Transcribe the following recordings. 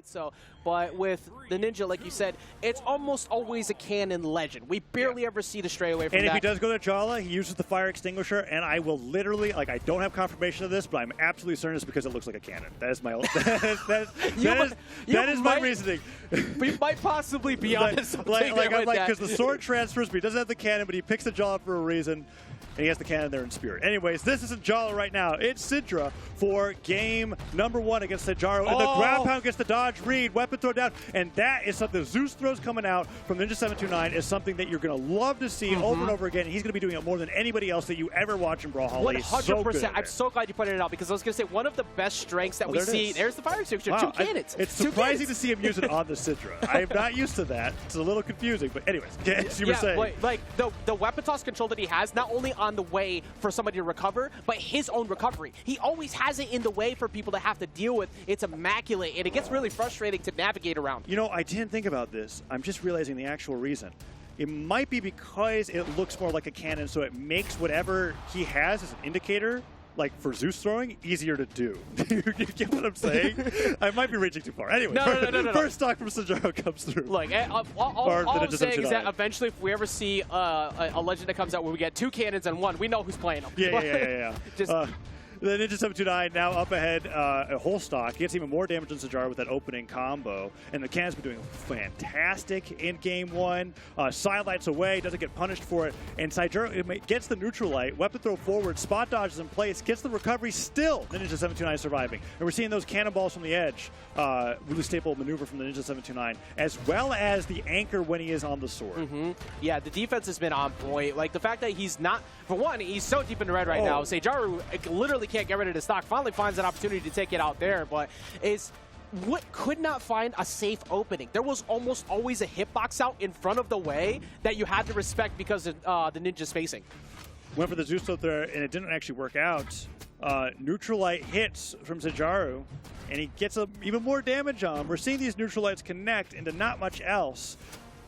So, but with the Ninja, like you said, it's almost always a canon legend. We barely ever see the stray away from that. And if he does go to Brawlhalla, he uses the fire extinguisher, and I will literally, like, I don't have confirmation of this, but I'm absolutely certain it's because it looks like a cannon. That is my that is my reasoning. We might possibly be onto something because the sword transfers, but he doesn't have the cannon, but he picks the Brawlhalla for a reason. And he has the cannon there in spirit. Anyways, this isn't Brawlhalla right now. It's Sidra for game number 1 against Seijaru. And the ground pound gets the dodge read, weapon throw down. And that is something, the Zeus throws coming out from Ninja729 is something that you're going to love to see over and over again. He's going to be doing it more than anybody else that you ever watch in Brawlhalla. 100%. I'm so glad you pointed it out because I was going to say one of the best strengths that we see. There's the fire extinguisher. Wow, 2 cannons. It's surprising to see him use it on the Sidra. I am not used to that. It's a little confusing. But anyways, as you were saying. Like the weapon toss control that he has, not only on the way for somebody to recover, but his own recovery. He always has it in the way for people to have to deal with. It's immaculate, and it gets really frustrating to navigate around. You know, I didn't think about this. I'm just realizing the actual reason. It might be because it looks more like a cannon, so it makes whatever he has as an indicator, like for Zeus throwing, easier to do. You get what I'm saying? I might be reaching too far. Anyway, no. First stock from Seijaru comes through. Look, all I'm saying is that eventually if we ever see a legend that comes out where we get 2 cannons and 1, we know who's playing them. Yeah. Just, the Ninja729 now up ahead a whole stock. He gets even more damage than Seijaru with that opening combo. And the cannon's been doing fantastic in game 1. Sidelights away, doesn't get punished for it. And Seijaru gets the neutral light, weapon throw forward, spot dodges in place, gets the recovery, still the Ninja729 surviving. And we're seeing those cannonballs from the edge. Really stable maneuver from the Ninja729, as well as the anchor when he is on the sword. Yeah, the defense has been on point. Like the fact that he's not, for one, he's so deep in the red right now. Seijaru literally can't get rid of the stock. Finally finds an opportunity to take it out there, but could not find a safe opening. There was almost always a hitbox out in front of the way that you had to respect because the Ninja's facing. Went for the Zeus there, and it didn't actually work out. Neutral light hits from Seijaru, and he gets even more damage on him. We're seeing these neutral lights connect into not much else,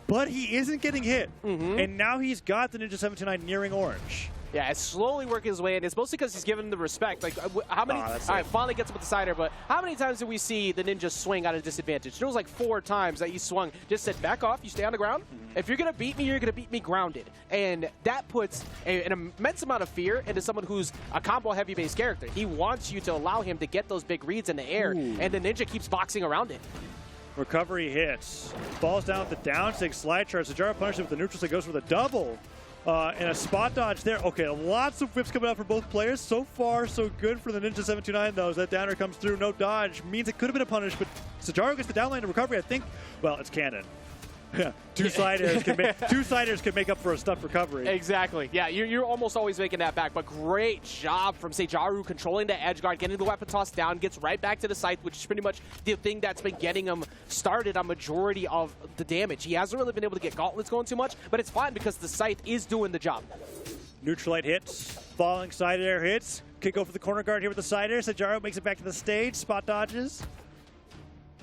but he isn't getting hit. And now he's got the Ninja729 nearing orange. Yeah, it's slowly working his way in. It's mostly because he's giving him the respect. Like, how many? All right, finally gets him with the cider, but how many times did we see the Ninja swing at a disadvantage? There was like 4 times that he swung. Just said, back off, you stay on the ground. If you're going to beat me, you're going to beat me grounded. And that puts an immense amount of fear into someone who's a combo heavy-based character. He wants you to allow him to get those big reads in the air, and the Ninja keeps boxing around it. Recovery hits. Falls down with the down sig slide charge. Seijaru punishes with the neutral sig, goes for the double. And a spot dodge there. Okay, lots of whips coming out for both players. So far, so good for the Ninja729, though. As that downer comes through, no dodge. Means it could have been a punish, but Seijaru gets the downline to recovery. I think, well, it's canon. Two siders can make up for a stuck recovery. Exactly. Yeah, you're almost always making that back. But great job from Seijaru controlling the edge guard, getting the weapon toss down, gets right back to the scythe, which is pretty much the thing that's been getting him started on majority of the damage. He hasn't really been able to get gauntlets going too much, but it's fine because the scythe is doing the job. Neutral light hits, falling side air hits. Could go for the corner guard here with the side air. Seijaru makes it back to the stage, spot dodges.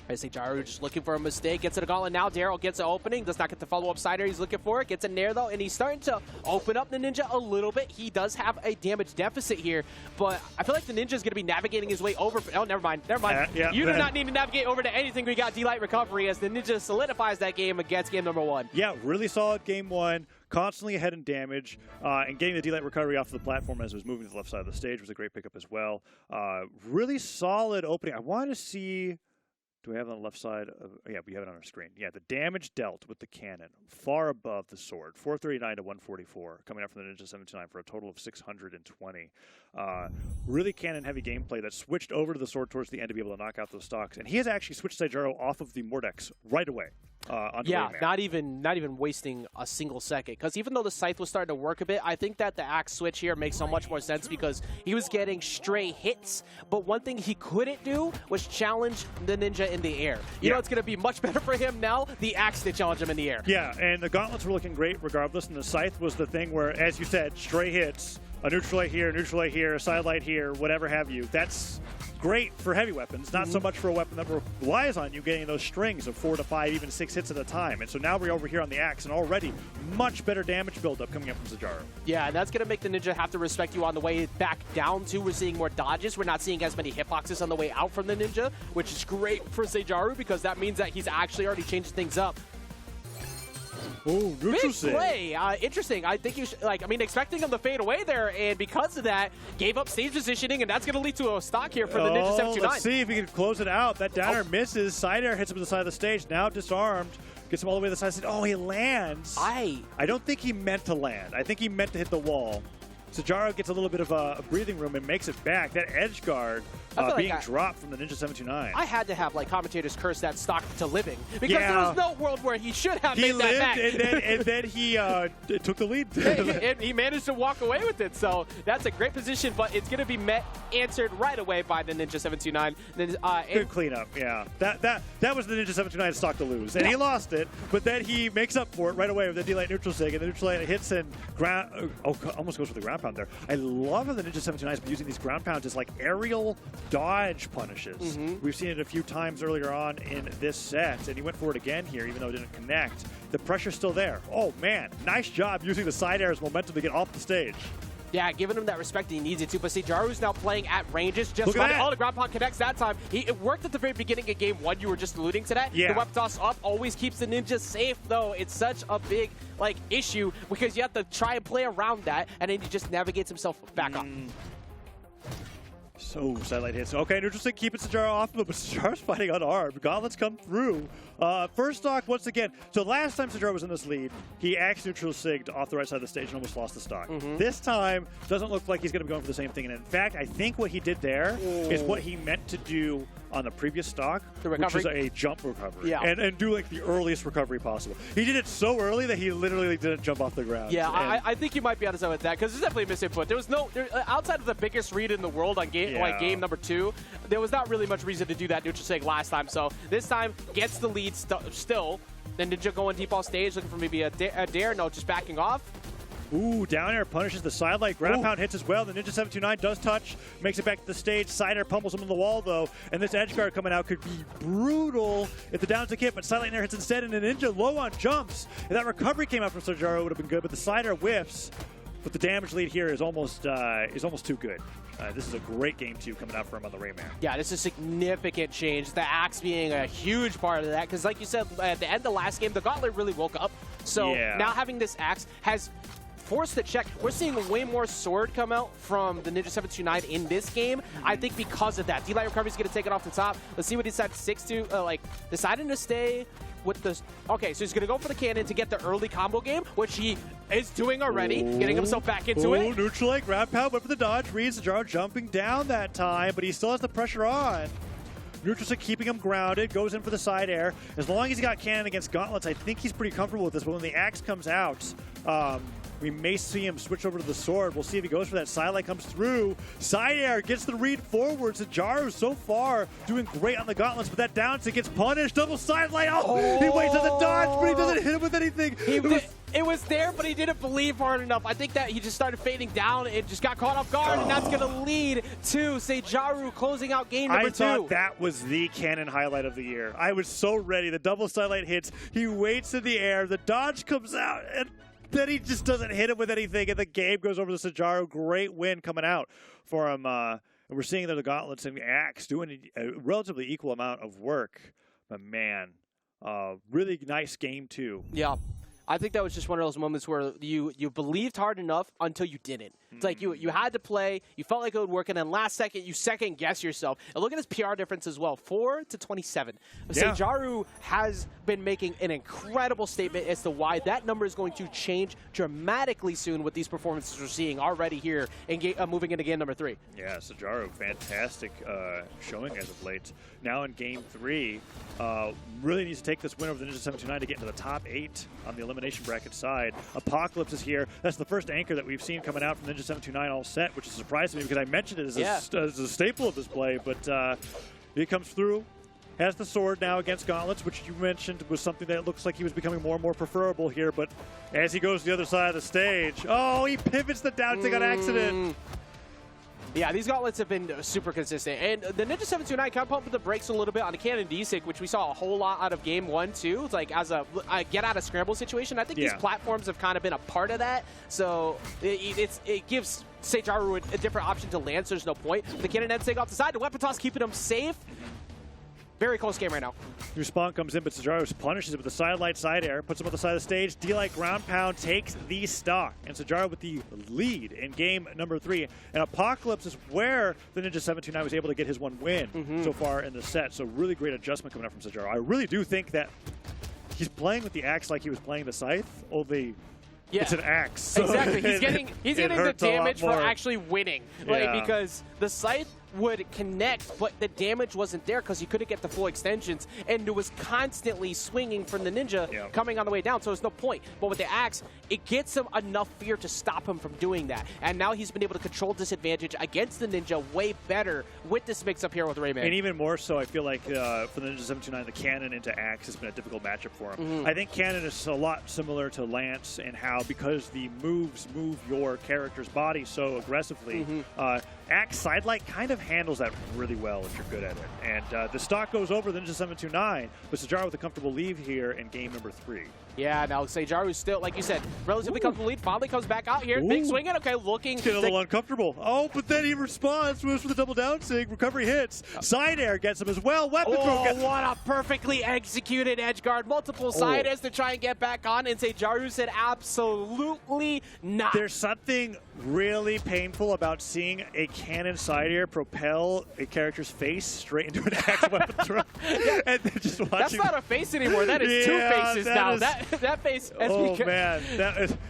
Seijaru just looking for a mistake, gets it a gauntlet now. Daryl gets an opening, does not get the follow-up side air he's looking for. Gets in there though, and he's starting to open up the Ninja a little bit. He does have a damage deficit here, but I feel like the Ninja's going to be navigating his way over. Oh, never mind. You do not need to navigate over to anything. We got D-Light recovery as the Ninja solidifies that game against game number 1. Yeah, really solid game 1. Constantly ahead in damage, and getting the D-Light recovery off the platform as it was moving to the left side of the stage was a great pickup as well. Really solid opening. I want to see... Do we have it on the left side? Yeah, we have it on our screen. Yeah, the damage dealt with the cannon, far above the sword. 439 to 144, coming out from the Ninja729 for a total of 620. Really cannon-heavy gameplay that switched over to the sword towards the end to be able to knock out those stocks. And he has actually switched Seijaru off of the Mordex right away. Yeah, not even wasting a single second. Because even though the scythe was starting to work a bit, I think that the axe switch here makes so much more sense because he was getting stray hits. But one thing he couldn't do was challenge the Ninja in the air. You know it's going to be much better for him now, the axe to challenge him in the air. Yeah, and the gauntlets were looking great regardless. And the scythe was the thing where, as you said, stray hits, a neutral light here, a side light here, whatever have you. great for heavy weapons, not so much for a weapon that relies on you getting those strings of 4 to 5, even 6 hits at a time. And so now we're over here on the axe, and already much better damage buildup coming up from Seijaru. Yeah, and that's going to make the Ninja have to respect you on the way back down, too. We're seeing more dodges. We're not seeing as many hitboxes on the way out from the Ninja, which is great for Seijaru because that means that he's actually already changed things up. Oh, neutral Big play. Interesting. I think you should, expecting him to fade away there, and because of that, gave up stage positioning, and that's going to lead to a stock here for the Ninja729. Let's see if he can close it out. That downer misses. Side air hits him to the side of the stage. Now disarmed. Gets him all the way to the side of the stage. Oh, he lands. I don't think he meant to land. I think he meant to hit the wall. Seijaru gets a little bit of a breathing room and makes it back. That edge guard being dropped from the Ninja729. I had to have commentators curse that stock to living because there was no world where he should have made that back. And then he took the lead. And he managed to walk away with it. So that's a great position, but it's going to be answered right away by the Ninja729. Good cleanup, yeah. That was the Ninja729 stock to lose, and he lost it. But then he makes up for it right away with the D-Light neutral sig, and the neutral light hits and almost goes for the ground pound there. I love how the Ninja729 has been using these ground pounds as like aerial dodge punishes. We've seen it a few times earlier on in this set, and he went for it again here, even though it didn't connect. The pressure's still there. Oh man, nice job using the side air as momentum to get off the stage. Yeah, giving him that respect he needs it to. But Seijaru's now playing at ranges. Just the ground pound connects that time. It worked at the very beginning of game 1. You were just alluding to that. Yeah. The weapon toss up always keeps the Ninja safe, though. It's such a big issue because you have to try and play around that, and then he just navigates himself back up. So, sidelight hits. Okay, neutral stick keeping Seijaru off of it, but Seijaru's fighting unarmed. Gauntlets come through. First stock, once again. So last time Seijaru was in this lead, he axed neutral sigged off the right side of the stage and almost lost the stock. This time, doesn't look like he's going to be going for the same thing. And in fact, I think what he did there is what he meant to do on the previous stock, which is a jump recovery. Yeah. And do the earliest recovery possible. He did it so early that he literally didn't jump off the ground. Yeah, I think you might be honest with that because there's definitely a misinput. There was outside of the biggest read in the world on game number 2, there was not really much reason to do that neutral sig last time. So this time gets the lead still. Then Ninja going deep off stage, looking for maybe a dare. No, just backing off. Ooh, down air punishes the side light. Ground pound hits as well. The Ninja729 does touch, makes it back to the stage. Side air pummels him on the wall, though. And this edge guard coming out could be brutal if the down tick hit, but side light air hits instead, and the Ninja low on jumps. If that recovery came out from Seijaru, it would have been good, but the side air whiffs. But the damage lead here is almost too good. This is a great game 2 coming out for him on the Rayman. Yeah, this is a significant change. The axe being a huge part of that, because like you said, at the end of the last game, the Gauntlet really woke up. So now having this axe has forced the check. We're seeing way more sword come out from the Ninja729 in this game. I think because of that. D-Light Recovery is going to take it off the top. Let's see what he decides to deciding to stay with the... Okay, so he's going to go for the cannon to get the early combo game, which he is doing already, getting himself back into it. Neutral leg, ground pound, went for the dodge. Reads Seijaru jumping down that time, but he still has the pressure on. Neutral stick keeping him grounded, goes in for the side air. As long as he got cannon against gauntlets, I think he's pretty comfortable with this. But when the axe comes out, we may see him switch over to the sword. We'll see if he goes for that. Side light comes through. Side air gets the read forward. Seijaru so far doing great on the gauntlets, but that down tick gets punished. Double side light. He waits on the dodge, but he doesn't hit him with anything. It was there, but he didn't believe hard enough. I think that he just started fading down and just got caught off guard, and that's going to lead to Seijaru closing out game number 2. I thought that was the cannon highlight of the year. I was so ready. The double side light hits. He waits in the air. The dodge comes out, and then he just doesn't hit him with anything, and the game goes over to Seijaru. Great win coming out for him. And we're seeing that the gauntlets and axe doing a relatively equal amount of work. But man, really nice game 2. Yeah. I think that was just one of those moments where you believed hard enough until you didn't. It's like you had to play, you felt like it would work, and then last second you second guess yourself. And look at his PR difference as well, 4-27. Yeah. Seijaru has been making an incredible statement as to why that number is going to change dramatically soon with these performances we're seeing already here in moving into game number 3. Yeah, Seijaru, fantastic showing as of late. Now in game 3, really needs to take this win over the Ninja729 to get into the top 8 on the elimination bracket side. Apocalypse is here. That's the first anchor that we've seen coming out from Ninja729 all set, which is surprising me because I mentioned it as a staple of this play, but he comes through. Has the sword now against gauntlets, which you mentioned was something that looks like he was becoming more and more preferable here, but as he goes to the other side of the stage, he pivots the down tick on accident. Yeah, these gauntlets have been super consistent. And the TheNinja729 kind of pumped the brakes a little bit on the Cannon D-Sig, which we saw a whole lot out of game 1, too. It's like as a get-out-of-scramble situation. I think these platforms have kind of been a part of that. So it gives Seijaru a different option to land, so there's no point. The Cannon D-Sig off the side. The weapon toss keeping him safe. Very close game right now. Your spawn comes in, but Seijaru punishes it with the sidelight side air, puts him on the side of the stage. D-Light ground pound takes the stock, and Seijaru with the lead in game number 3. And Apocalypse is where the TheNinja729 was able to get his one win so far in the set. So really great adjustment coming up from Seijaru. I really do think that he's playing with the axe like he was playing the scythe, only it's an axe. So exactly. He's getting the damage for actually winning, because the scythe would connect, but the damage wasn't there because he couldn't get the full extensions, and it was constantly swinging from the Ninja coming on the way down, so there's no point. But with the axe, it gets him enough fear to stop him from doing that, and now he's been able to control disadvantage against the Ninja way better with this mix-up here with Rayman. And even more so, I feel like for the TheNinja729, the Cannon into axe has been a difficult matchup for him. I think Cannon is a lot similar to Lance in how, because the moves move your character's body so aggressively, axe sidelight kind of handles that really well if you're good at it. And the stock goes over the TheNinja729, but Seijaru with a comfortable lead here in game number 3. Yeah, now Seijaru is still, like you said, relatively comfortable lead. Finally comes back out here. Big swinging. Okay, looking. Getting a little uncomfortable. Oh, but then he responds, moves for the double down sig. Recovery hits. Side air gets him as well. Weapon throw gets him. What a perfectly executed edge guard. Multiple side airs to try and get back on. And Seijaru said absolutely not. There's something really painful about seeing a cannon side air propel a character's face straight into an axe weapon throw. And then just watching. That's not a face anymore. That is two faces now. That face. Man,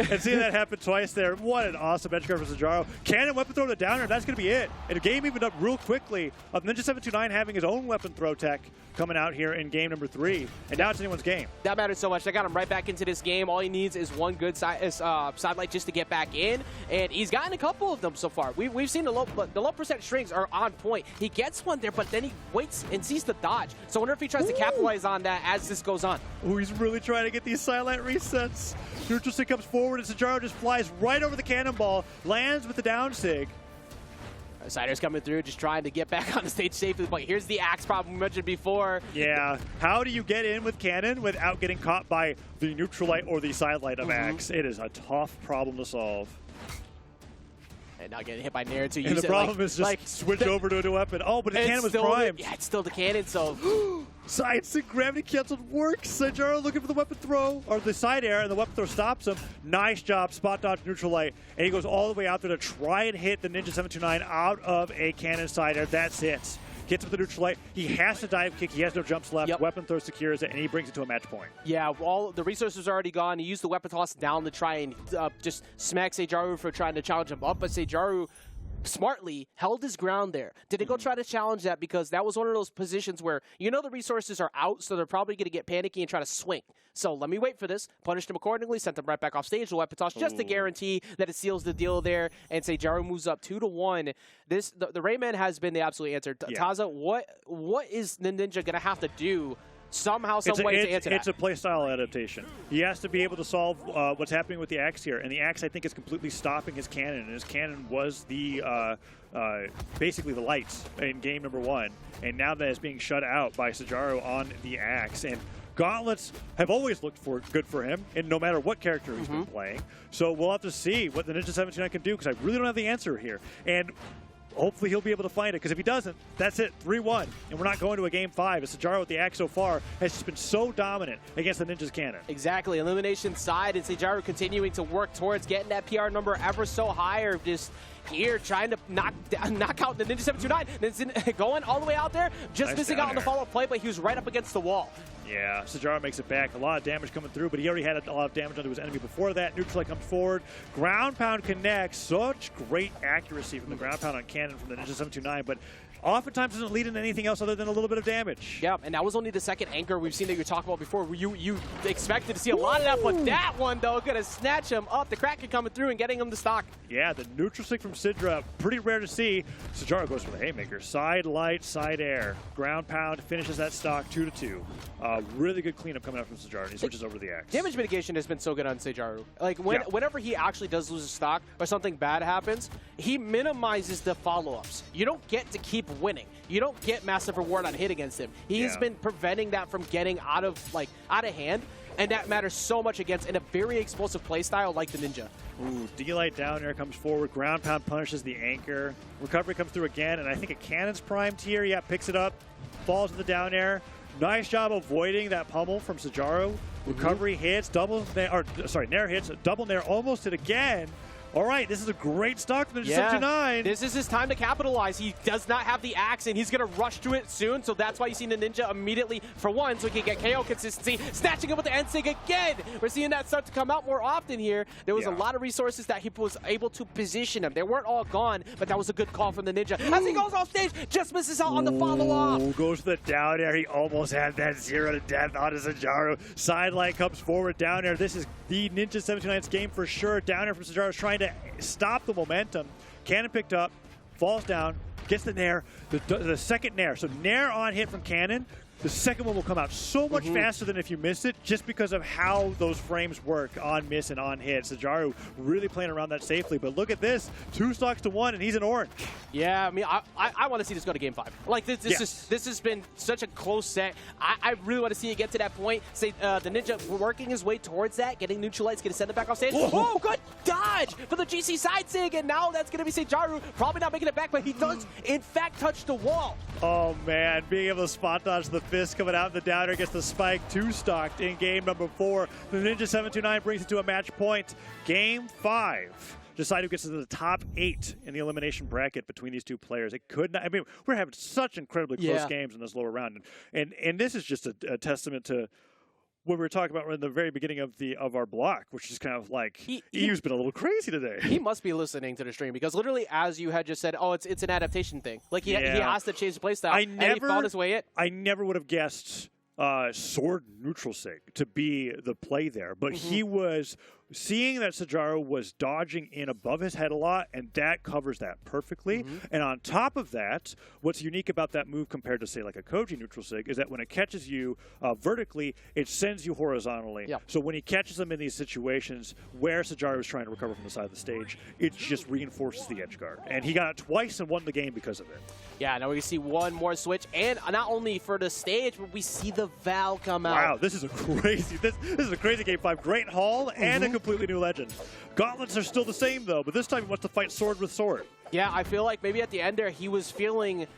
and seeing that happen twice there, what an awesome edge guard for Seijaru. Cannon weapon throw to downer, and that's going to be it. And the game evened up real quickly of TheNinja729 having his own weapon throw tech coming out here in game number 3. And now it's anyone's game. That matters so much. They got him right back into this game. All he needs is one good sidelight just to get back in. And he's gotten a couple of them so far. We've seen the low percent strings are on point. He gets one there, but then he waits and sees the dodge. So I wonder if he tries to capitalize on that as this goes on. Oh, he's really trying to get these sidelight resets. Neutral sig comes forward, and Seijaru just flies right over the cannonball, lands with the down sig. Siders coming through, just trying to get back on the stage safely. But here's the axe problem we mentioned before. Yeah, how do you get in with Cannon without getting caught by the neutral light or the sidelight of axe? It is a tough problem to solve. And now getting hit by Nair to use it. And the problem is just switch over to a weapon. Oh, but the cannon was primed. Yeah, it's still the cannon, so... Side sig gravity canceled works. Seijaru looking for the weapon throw, or the side air, and the weapon throw stops him. Nice job, spot dodge, neutral light. And he goes all the way out there to try and hit the TheNinja729 out of a cannon side air. That's it. Gets him with the neutral light. He has to dive kick. He has no jumps left. Weapon throw secures it, and he brings it to a match point. Yeah, all the resources are already gone. He used the weapon toss down to try and just smack Seijaru for trying to challenge him up, but Seijaru smartly held his ground there. Did he go try to challenge that? Because that was one of those positions where you know the resources are out, so they're probably going to get panicky and try to swing. So let me wait for this, punished him accordingly, sent him right back off stage, the weapon toss, just to guarantee that it seals the deal there, and Seijaru moves up 2-1. The Rayman has been the absolute answer. Taza, what is the Ninja going to have to do somehow, some way to answer that? It's a playstyle adaptation. He has to be able to solve what's happening with the axe here, and the axe, I think, is completely stopping his cannon, and his cannon was the basically the lights in game number 1, and now that is being shut out by Seijaru on the axe. And gauntlets have always looked good for him, and no matter what character he's been playing. So we'll have to see what the TheNinja729 can do, because I really don't have the answer here. And hopefully he'll be able to find it, because if he doesn't, that's it, 3-1. And we're not going to a game 5. As Seijaru with the axe so far has just been so dominant against the Ninja's cannon. Exactly. Elimination side, and Seijaru continuing to work towards getting that PR number ever so higher. Just here trying to knock out the TheNinja729. Going all the way out there, just missing out on the follow-up play, but he was right up against the wall. Yeah, Seijaru makes it back. A lot of damage coming through, but he already had a lot of damage onto his enemy before that. Neutral comes forward. Ground pound connects. Such great accuracy from the ground pound on cannon from the TheNinja729, but oftentimes doesn't lead into anything else other than a little bit of damage. Yeah, and that was only the second anchor we've seen that you were talking about before. You expected to see a lot of that, but that one, though, going to snatch him up. The Kraken coming through and getting him to stock. Yeah, the neutral stick from Sidra, pretty rare to see. Seijaru goes for the haymaker. Side light, side air. Ground pound, finishes that stock 2-2. Really good cleanup coming out from Seijaru, and he switches over to the X. Damage mitigation has been so good on Seijaru. Like, whenever he actually does lose a stock or something bad happens, he minimizes the follow-ups. You don't get to keep winning. You don't get massive reward on hit against him. He's been preventing that from getting out of hand, and that matters so much against in a very explosive playstyle like the Ninja. Ooh, D-Light down there comes forward. Ground pound punishes the anchor. Recovery comes through again, and I think a cannon's primed here. Yeah, picks it up, falls to the down air. Nice job avoiding that pummel from Seijaru. Recovery hits, Nair hits, double Nair, almost hit again. All right, this is a great stock from the TheNinja729. This is his time to capitalize. He does not have the axe, and he's going to rush to it soon, so that's why you see the Ninja immediately, for one, so he can get KO consistency, snatching it with the N-Sig again. We're seeing that start to come out more often here. There was a lot of resources that he was able to position him. They weren't all gone, but that was a good call from the Ninja. As he goes off stage, just misses out on the follow-off. Goes to the down air. He almost had that 0 to death on his Seijaru. Sidelight comes forward, down air. This is the TheNinja729's game for sure. Down air from Seijaru is trying to stop the momentum. Cannon picked up, falls down, gets the Nair, the second Nair. So Nair on hit from Cannon. The second one will come out so much faster than if you missed it, just because of how those frames work on miss and on hit. Seijaru really playing around that safely, but look at this. 2 stocks to 1, and he's in orange. Yeah, I mean, I want to see this go to Game 5. Like, this has been such a close set. I really want to see it get to that point. Say, the Ninja working his way towards that, getting neutralized, going to send it back off stage. Oh, good dodge for the GC side sig, and now that's going to be Seijaru. Probably not making it back, but he does, in fact, touch the wall. Oh, man, being able to spot dodge the fist coming out in the downer, gets the spike 2-stocked in game number 4. The TheNinja729 brings it to a match point. Game 5. Decide who gets to the top 8 in the elimination bracket between these two players. It could not. I mean, we're having such incredibly close games in this lower round, and this is just a testament to what we were talking about in the very beginning of our block, which is kind of like EU's been a little crazy today. He must be listening to the stream, because literally, as you had just said, oh, it's an adaptation thing. Like he has to change the playstyle, and he found his way in. I never would have guessed sword neutral sig to be the play there, but he was seeing that Seijaru was dodging in above his head a lot, and that covers that perfectly. And on top of that, what's unique about that move compared to, say, like a Koji neutral sig is that when it catches you vertically, it sends you horizontally. So when he catches them in these situations where Seijaru is trying to recover from the side of the stage, it just reinforces the edge guard. And he got it twice and won the game because of it. Yeah, now we see one more switch, and not only for the stage, but we see the Val come out. Wow, this is a crazy, this is a crazy game 5. Great haul and a completely new legend. Gauntlets are still the same though, but this time he wants to fight sword with sword. Yeah, I feel like maybe at the end there he was feeling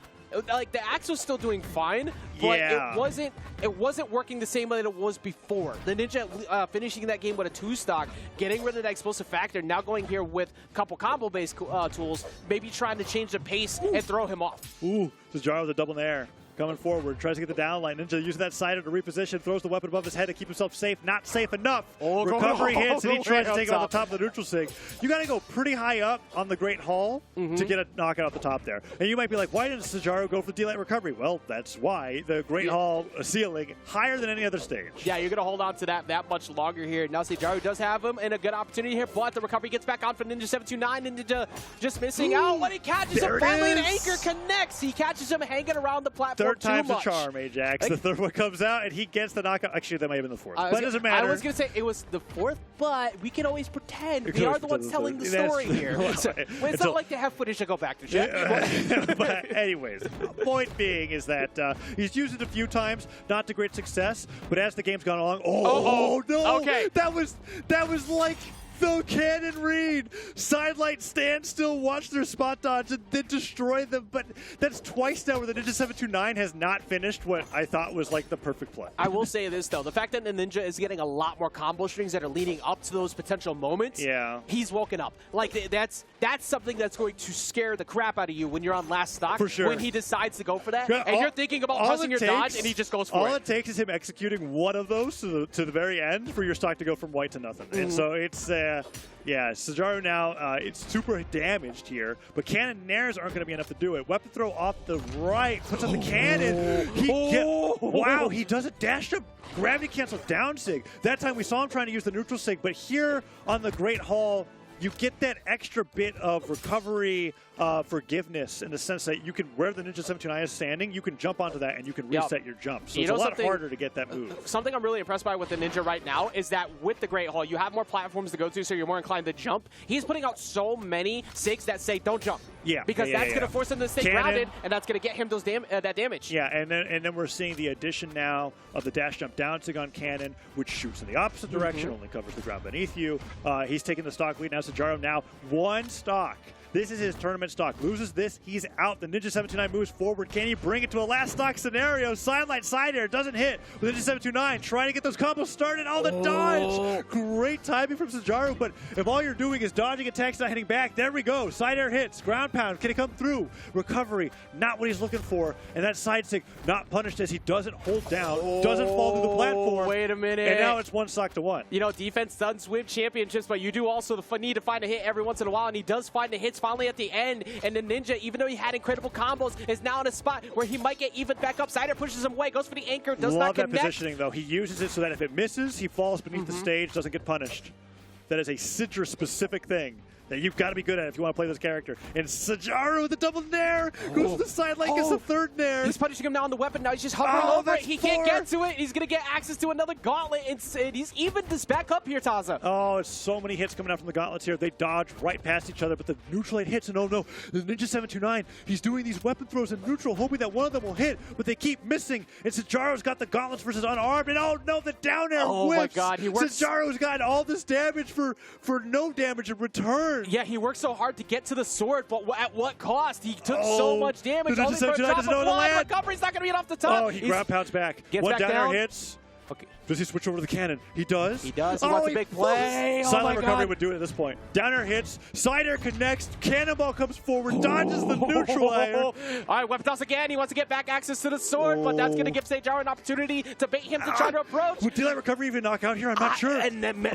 like the axe was still doing fine, but it wasn't working the same way that it was before. The Ninja finishing that game with a 2-stock, getting rid of that explosive factor, now going here with a couple combo-based tools, maybe trying to change the pace and throw him off. Ooh, Seijaru with a double Nair. Coming forward, tries to get the down line. Ninja using that sider to reposition, throws the weapon above his head to keep himself safe. Not safe enough. Recovery hits, and he tries to take it on the top of the neutral sig. You got to go pretty high up on the Great Hall to get a knockout off the top there. And you might be like, why didn't Seijaru go for the D-Light recovery? Well, that's why. The Great Hall ceiling higher than any other stage. Yeah, you're going to hold on to that much longer here. Now Seijaru does have him in a good opportunity here, but the recovery gets back on for TheNinja729, and Ninja just missing out when he catches him. Finally, an anchor connects. He catches him hanging around the platform Third time's the charm. Ajax. The third one comes out, and he gets the knockout. Actually, that might have been the fourth. But it doesn't matter. I was going to say it was the fourth, but we can always pretend. We are the ones telling the story here. So, it's not like they have footage to go back to, Jeff. But anyways, point being is that he's used it a few times, not to great success, but as the game's gone along, no! Okay. That was like the cannon read. Sidelight stand still, watch their spot dodge, and then destroy them. But that's twice now where the TheNinja729 has not finished what I thought was like the perfect play. I will say this, though. The fact that the Ninja is getting a lot more combo strings that are leading up to those potential moments, he's woken up. Like, that's something that's going to scare the crap out of you when you're on last stock. For sure. When he decides to go for that, and you're thinking about pressing your dodge, and he just goes for it. All it takes is him executing one of those to the very end for your stock to go from white to nothing. And so it's... yeah, Seijaru now, it's super damaged here, but cannon nairs aren't going to be enough to do it. Weapon throw off the right, puts on the cannon. Wow, he does a dash up, gravity cancel down sig. That time we saw him trying to use the neutral sig, but here on the Great Hall, you get that extra bit of recovery forgiveness in the sense that you can, where the Ninja729 is standing, you can jump onto that and you can reset your jump. So it's a lot harder to get that move. Something I'm really impressed by with the Ninja right now is that with the Great Hall, you have more platforms to go to, so you're more inclined to jump. He's putting out so many SIGs that say don't jump. Yeah. Because that's going to force him to stay grounded, and that's going to get him those that damage. Yeah, and then we're seeing the addition now of the dash jump down SIG on Cannon, which shoots in the opposite direction, only covers the ground beneath you. He's taking the stock lead now. Seijaru now 1 stock. This is his tournament stock. Loses this, he's out. The Ninja729 moves forward. Can he bring it to a last stock scenario? Sideline side air doesn't hit. With Ninja729 trying to get those combos started. Oh, the dodge! Great timing from Seijaru, but if all you're doing is dodging attacks, not hitting back, there we go. Side air hits, ground pound. Can it come through? Recovery, not what he's looking for. And that side stick not punished as he doesn't hold down, doesn't fall through the platform. Wait a minute. And now it's 1 stock to 1. You know, defense does win championships, but you do also need to find a hit every once in a while, and he does find the hits finally at the end. And the Ninja, even though he had incredible combos, is now in a spot where he might get even back up. Sider pushes him away, goes for the anchor, does not connect. Love that positioning, though. He uses it so that if it misses, he falls beneath the stage, doesn't get punished. That is a Citrus-specific thing that you've got to be good at if you want to play this character. And Seijaru with the double nair goes to the side lane, gets the 3rd nair. He's punishing him now on the weapon. Now he's just hovering over it. He can't get to it. He's going to get access to another gauntlet. And he's evened this back up here, Taza. Oh, it's so many hits coming out from the gauntlets here. They dodge right past each other, but the neutral 8 hits. And oh no, the Ninja729, he's doing these weapon throws in neutral, hoping that one of them will hit, but they keep missing. And Seijaru's got the gauntlets versus unarmed. And oh no, the down air whips. Oh my God, he works. Seijaru's got all this damage for no damage in return. Yeah, he works so hard to get to the sword, but at what cost? He took so much damage. The Ninja729 doesn't know the land. Recovery's not going to get off the top. Oh, he ground pounds back. Gets one back down down. air hits. Okay. Does he switch over to the cannon? He does. He does. He wants a big play. Silent recovery would do it at this point. Down air hits. Side air connects. Cannonball comes forward. Dodges the neutral air. All right, weapon toss again. He wants to get back access to the sword, but that's going to give Seijaru an opportunity to bait him to try to approach. Would daylight recovery even knock out here? I'm not sure.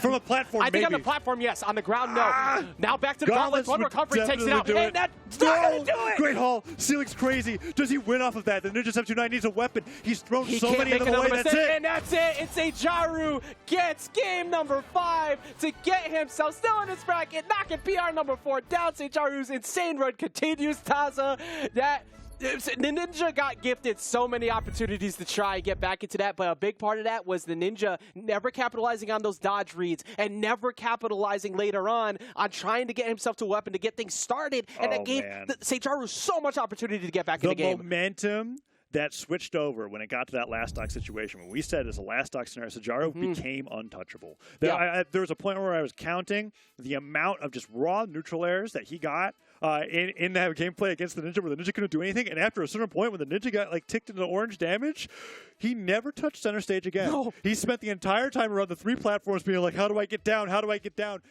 From a platform, I think on the platform, yes. On the ground, no. Now back to the gauntlets. One recovery takes it out. And that's not going to do it. Great Hall. Ceiling's crazy. Does he win off of that? The Ninja729 needs a weapon. He's thrown so many into the way. That's it. And that's it. It's Seijaru gets game number 5 to get himself still in his bracket, knocking PR number 4 down. Seijaru's insane run continues, Taza. The Ninja got gifted so many opportunities to try and get back into that, but a big part of that was the Ninja never capitalizing on those dodge reads and never capitalizing later on trying to get himself to a weapon to get things started, and that gave Seijaru so much opportunity to get back in the game. The momentum that switched over when it got to that last stock situation. When we said it's a last stock scenario, Seijaru became untouchable. There was a point where I was counting the amount of just raw neutral airs that he got in that gameplay against the Ninja, where the Ninja couldn't do anything. And after a certain point, when the Ninja got ticked into orange damage, he never touched center stage again. No. He spent the entire time around the 3 platforms being like, how do I get down? How do I get down?